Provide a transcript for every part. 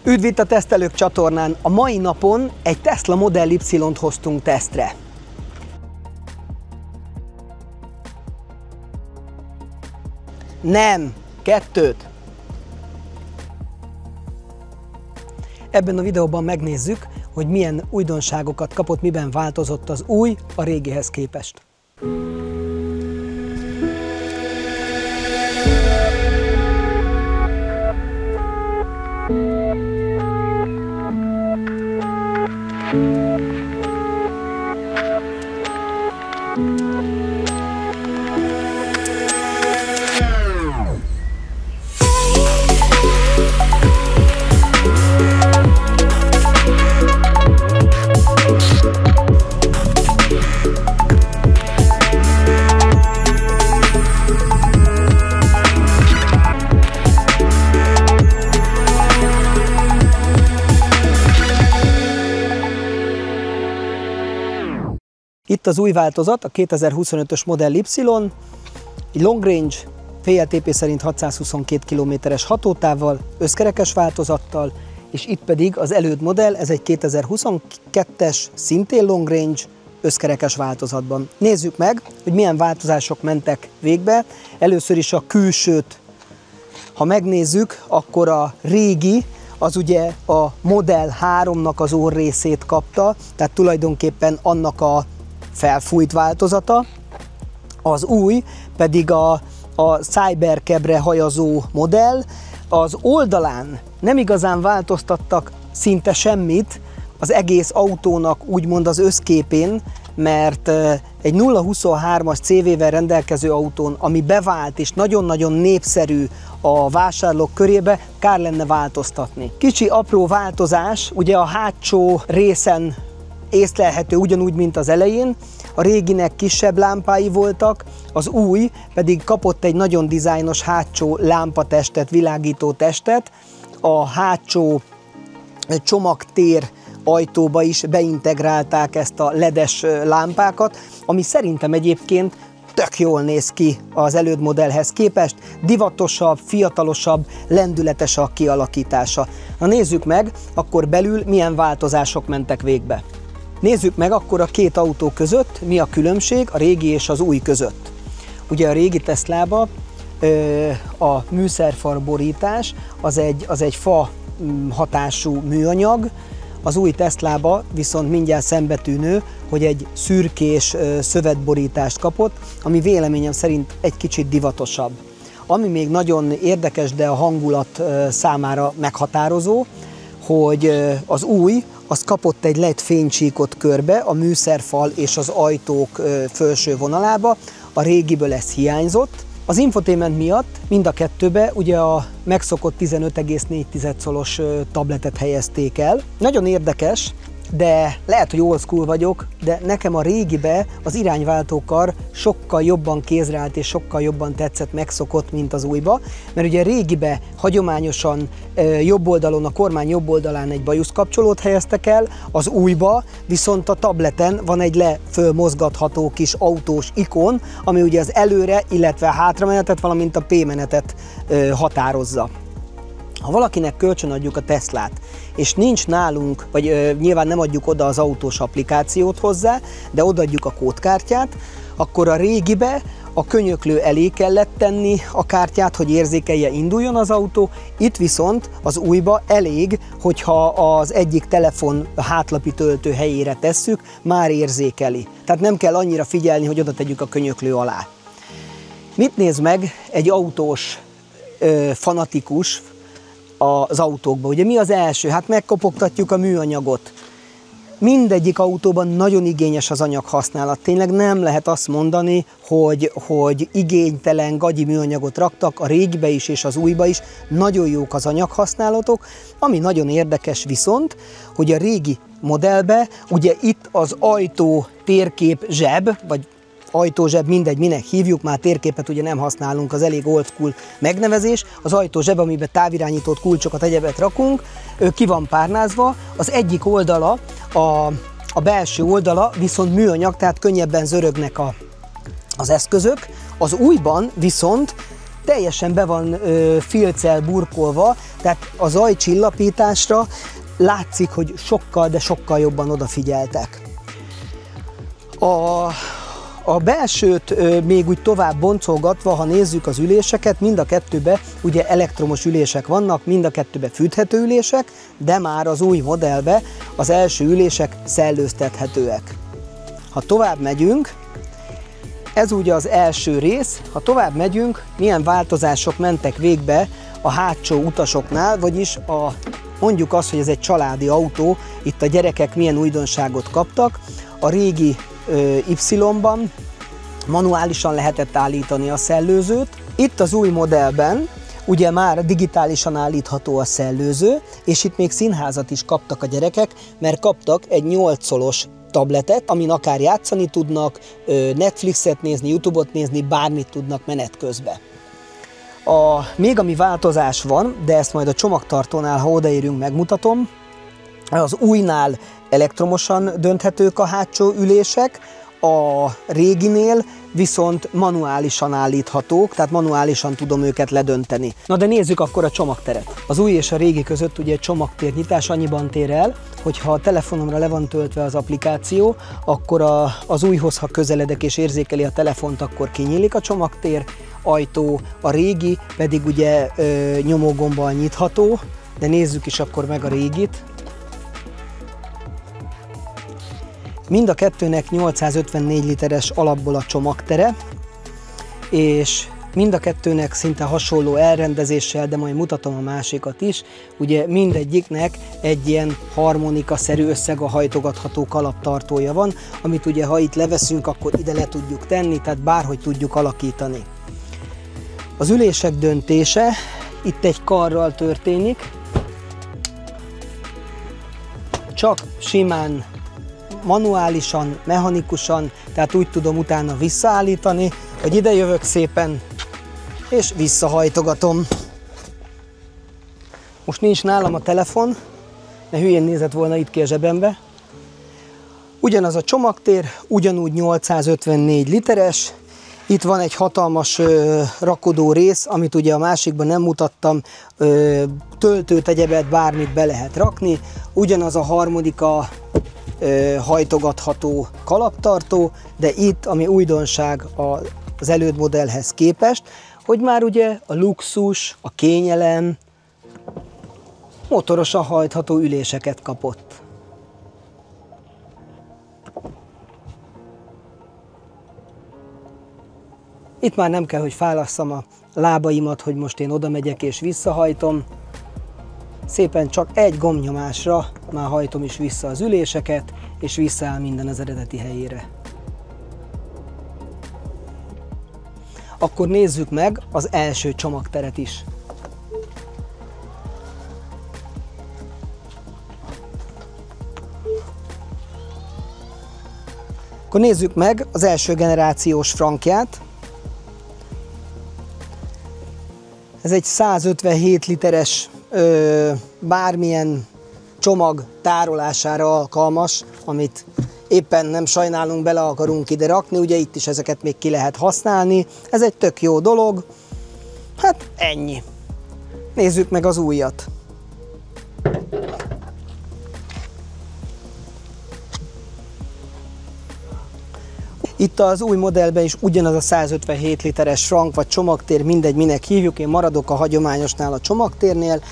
Üdv itt a Tesztelők csatornán! A mai napon egy Tesla Model Y-t hoztunk tesztre. Nem, kettőt. Ebben a videóban megnézzük, hogy milyen újdonságokat kapott, miben változott az új a régihez képest. Itt az új változat, a 2025-ös Model Y, egy long range, FLTP szerint 622 km-es hatótávval, összkerekes változattal, és itt pedig az előd modell, ez egy 2022-es, szintén long range, összkerekes változatban. Nézzük meg, hogy milyen változások mentek végbe. Először is a külsőt, ha megnézzük, akkor a régi, az ugye a Model 3-nak az orrrészét kapta, tehát tulajdonképpen annak a felfújt változata, az új pedig a Cybercab-re hajazó modell. Az oldalán nem igazán változtattak szinte semmit az egész autónak, úgymond az összképén, mert egy 023-as CV-vel rendelkező autón, ami bevált és nagyon-nagyon népszerű a vásárlók körébe, kár lenne változtatni. Kicsi apró változás, ugye a hátsó részen észlelhető ugyanúgy, mint az elején, a réginek kisebb lámpái voltak, az új pedig kapott egy nagyon dizájnos hátsó lámpatestet, világító testet, a hátsó csomagtér ajtóba is beintegrálták ezt a LED-es lámpákat, ami szerintem egyébként tök jól néz ki az előd modellhez képest, divatosabb, fiatalosabb, lendületes a kialakítása. Na nézzük meg, akkor belül milyen változások mentek végbe. Nézzük meg akkor a két autó között, mi a különbség a régi és az új között. Ugye a régi Teslába a műszerfal borítás az egy fa hatású műanyag, az új Teslába viszont mindjárt szembetűnő, hogy egy szürkés szövetborítást kapott, ami véleményem szerint egy kicsit divatosabb. Ami még nagyon érdekes, de a hangulat számára meghatározó, hogy az új, az kapott egy LED fénycsíkot körbe a műszerfal és az ajtók felső vonalába, a régiből ez hiányzott. Az infotainment miatt mind a kettőbe ugye a megszokott 15,4 szolos tabletet helyezték el. Nagyon érdekes, de lehet, hogy old school vagyok, de nekem a régibe az irányváltókar sokkal jobban kézre állt és sokkal jobban tetszett, megszokott, mint az újba, mert ugye a régibe hagyományosan jobb oldalon, a kormány jobb oldalán egy bajuszkapcsolót helyeztek el, az újba viszont a tableten van egy lefölmozgatható kis autós ikon, ami ugye az előre, illetve a hátramenetet, valamint a P-menetet határozza. Ha valakinek kölcsönadjuk a Teslát, és nincs nálunk, vagy nyilván nem adjuk oda az autós applikációt hozzá, de odaadjuk a kódkártyát, akkor a régibe a könyöklő elé kellett tenni a kártyát, hogy érzékelje, induljon az autó, itt viszont az újba elég, hogyha az egyik telefon hátlapi töltő helyére tesszük, már érzékeli. Tehát nem kell annyira figyelni, hogy oda tegyük a könyöklő alá. Mit néz meg egy autós fanatikus az autókba? Ugye mi az első? Hát megkopogtatjuk a műanyagot. Mindegyik autóban nagyon igényes az anyaghasználat. Tényleg nem lehet azt mondani, hogy igénytelen gagyi műanyagot raktak, a régibe is és az újba is. Nagyon jók az anyaghasználatok. Ami nagyon érdekes viszont, hogy a régi modellbe, ugye itt az ajtó térkép zseb, vagy ajtózseb, mindegy, minek hívjuk, már térképet ugye nem használunk, az elég old school megnevezés. Az ajtózseb, amiben távirányított kulcsokat, egyebet rakunk, ki van párnázva, az egyik oldala, a belső oldala viszont műanyag, tehát könnyebben zörögnek az eszközök, az újban viszont teljesen be van filccel burkolva, tehát a zajcsillapításra látszik, hogy sokkal, de sokkal jobban odafigyeltek. A belsőt még úgy tovább boncolgatva, ha nézzük az üléseket, mind a kettőben ugye elektromos ülések vannak, mind a kettőben fűthető ülések, de már az új modellben az első ülések szellőztethetőek. Ha tovább megyünk, ez ugye az első rész, ha tovább megyünk, milyen változások mentek végbe a hátsó utasoknál, vagyis mondjuk azt, hogy ez egy családi autó, itt a gyerekek milyen újdonságot kaptak. A régi Y-ban manuálisan lehetett állítani a szellőzőt. Itt az új modellben ugye már digitálisan állítható a szellőző, és itt még színházat is kaptak a gyerekek, mert kaptak egy 8-szolos tabletet, amin akár játszani tudnak, Netflixet nézni, YouTube-ot nézni, bármit tudnak menet közben. Még ami változás van, de ezt majd a csomagtartónál, ha odaérünk, megmutatom, az újnál elektromosan dönthetők a hátsó ülések, a réginél viszont manuálisan állíthatók, tehát manuálisan tudom őket ledönteni. Na de nézzük akkor a csomagteret. Az új és a régi között ugye egy csomagtérnyitás annyiban tér el, hogyha a telefonomra le van töltve az applikáció, akkor az újhoz, ha közeledek és érzékeli a telefont, akkor kinyílik a csomagtér ajtó, a régi pedig ugye nyomógombbal nyitható, de nézzük is akkor meg a régit. Mind a kettőnek 854 literes alapból a csomagtere, és mind a kettőnek szinte hasonló elrendezéssel, de majd mutatom a másikat is. Ugye mindegyiknek egy ilyen harmonikaszerű összegahajtogatható kalaptartója van, amit ugye ha itt leveszünk, akkor ide le tudjuk tenni, tehát bárhogy tudjuk alakítani. Az ülések döntése itt egy karral történik, csak simán manuálisan, mechanikusan, tehát úgy tudom utána visszaállítani, hogy ide jövök szépen, és visszahajtogatom. Most nincs nálam a telefon, mert hülyén nézett volna itt ki a zsebembe. Ugyanaz a csomagtér, ugyanúgy 854 literes, itt van egy hatalmas rakodó rész, amit ugye a másikban nem mutattam, töltőt, egyebet, bármit be lehet rakni, ugyanaz a harmonika hajtogatható kalaptartó, de itt, ami újdonság az előd modellhez képest, hogy már ugye a luxus, a kényelem, motorosan hajtható üléseket kapott. Itt már nem kell, hogy fálasszam a lábaimat, hogy most én oda megyek és visszahajtom. Szépen csak egy gombnyomásra már hajtom is vissza az üléseket, és visszaáll minden az eredeti helyére. Akkor nézzük meg az első csomagteret is. Akkor nézzük meg az első generációs frankját. Ez egy 157 literes bármilyen csomag tárolására alkalmas, amit éppen nem sajnálunk, bele akarunk ide rakni, ugye itt is ezeket még ki lehet használni. Ez egy tök jó dolog. Hát ennyi. Nézzük meg az újat. Itt az új modellben is ugyanaz a 157 literes frank vagy csomagtér, mindegy, minek hívjuk, én maradok a hagyományosnál, a csomagtérnél.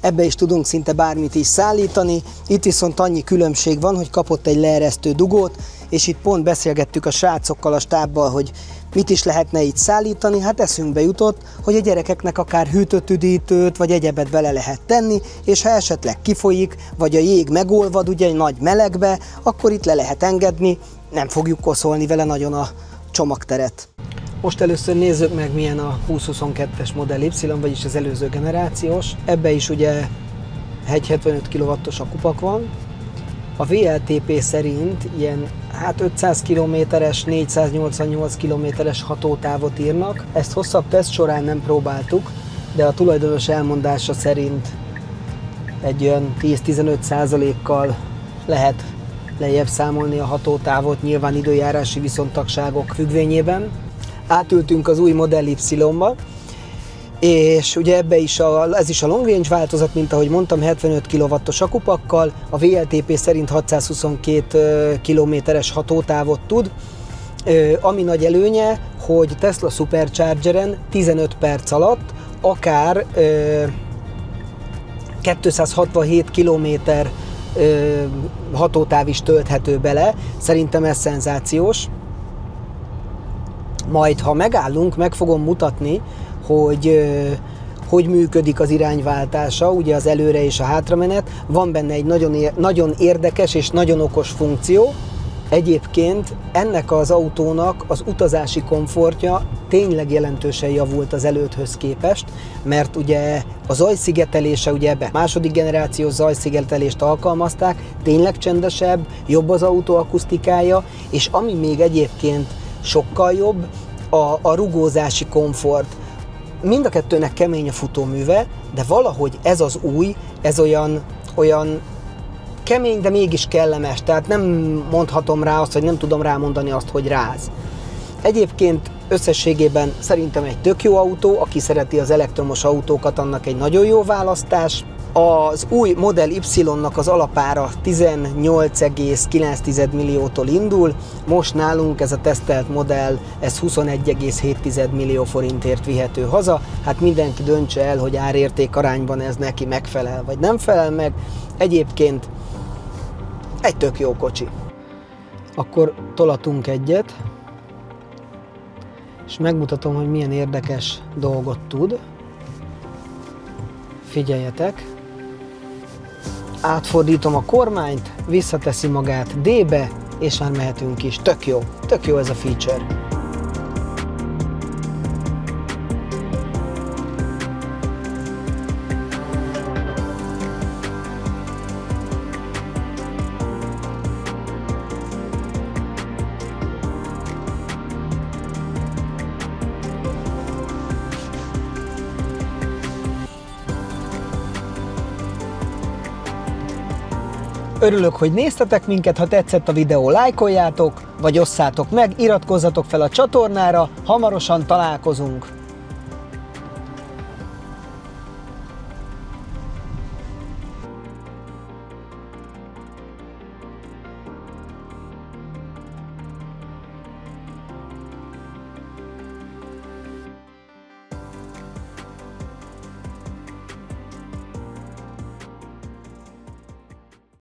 Ebbe is tudunk szinte bármit is szállítani. Itt viszont annyi különbség van, hogy kapott egy leeresztő dugót, és itt pont beszélgettük a srácokkal, a stábbal, hogy mit is lehetne itt szállítani. Hát eszünkbe jutott, hogy a gyerekeknek akár hűtött üdítőt vagy egyebet bele lehet tenni, és ha esetleg kifolyik, vagy a jég megolvad ugye egy nagy melegbe, akkor itt le lehet engedni, nem fogjuk koszolni vele nagyon a csomagteret. Most először nézzük meg, milyen a 2022-es Model Y, vagyis az előző generációs. Ebbe is ugye egy 75 kW-os akupak van. A VLTP szerint ilyen 500 km-es, 488 km-es hatótávot írnak. Ezt hosszabb teszt során nem próbáltuk, de a tulajdonos elmondása szerint egy olyan 10-15%-kal lehet lejjebb számolni a hatótávot, nyilván időjárási viszontagságok függvényében. Átültünk az új Model Y-ba. és ugye ez is a long range változat, mint ahogy mondtam, 75 kW-os akupakkal, a VLTP szerint 622 km-es hatótávot tud, ami nagy előnye, hogy Tesla Superchargeren 15 perc alatt akár 267 km hatótáv is tölthető bele, szerintem ez szenzációs. Majd ha megállunk, meg fogom mutatni, hogy működik az irányváltása, ugye az előre és a hátramenet. Van benne egy nagyon érdekes és nagyon okos funkció. Egyébként ennek az autónak az utazási komfortja tényleg jelentősen javult az elődhöz képest, mert ugye a zajszigetelése, ugye ebbe második generációs zajszigetelést alkalmazták, tényleg csendesebb, jobb az autó akusztikája, és ami még egyébként sokkal jobb, a rugózási komfort. Mind a kettőnek kemény a futóműve, de valahogy ez az új, ez olyan kemény, de mégis kellemes, tehát nem mondhatom rá azt, vagy nem tudom rámondani azt, hogy ráz. Egyébként összességében szerintem egy tök jó autó, aki szereti az elektromos autókat, annak egy nagyon jó választás. Az új Model Y-nak az alapára 18,9 milliótól indul, most nálunk ez a tesztelt modell, ez 21,7 millió forintért vihető haza. Hát mindenki döntse el, hogy árérték arányban ez neki megfelel, vagy nem felel meg. Egyébként egy tök jó kocsi. Akkor tolatunk egyet, és megmutatom, hogy milyen érdekes dolgot tud. Figyeljetek! Átfordítom a kormányt, visszateszi magát D-be, és már mehetünk is. Tök jó ez a feature. Örülök, hogy néztetek minket, ha tetszett a videó, lájkoljátok, vagy osszátok meg, iratkozzatok fel a csatornára, hamarosan találkozunk!